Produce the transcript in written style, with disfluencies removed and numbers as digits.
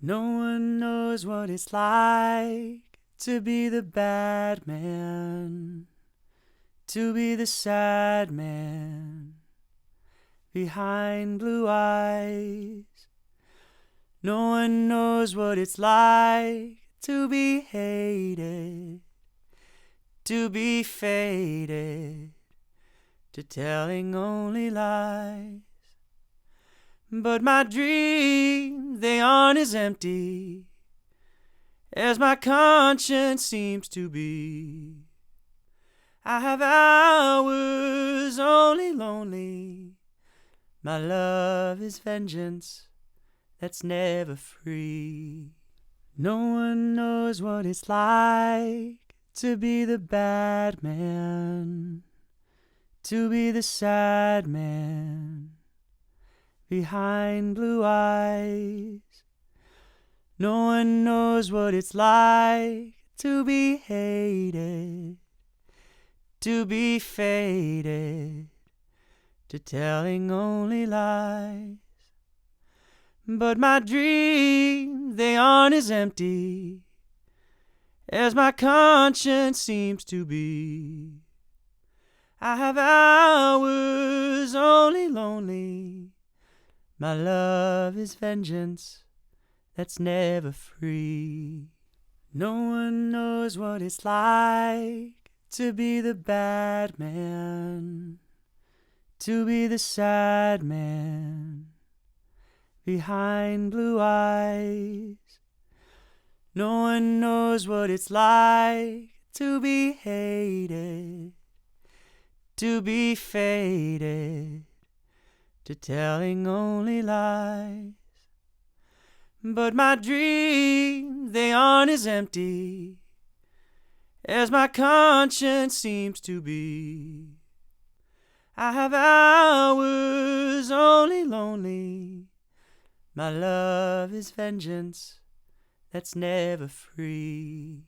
No one knows what it's like to be the bad man, to be the sad man behind blue eyes. No one knows what it's like to be hated, to be faded, to telling only lies. But my dreams, they aren't as empty as my conscience seems to be. I have hours only lonely. My love is vengeance that's never free. No one knows what it's like to be the bad man, to be the sad man behind blue eyes. No one knows what it's like to be hated, to be faded, to telling only lies. But my dreams, they aren't as empty as my conscience seems to be. I have hours only lonely. My love is vengeance that's never free. No one knows what it's like to be the bad man, to be the sad man behind blue eyes. No one knows what it's like to be hated, to be faded, to telling only lies. But my dreams, they aren't as empty as my conscience seems to be. I have hours only lonely. My love is vengeance that's never free.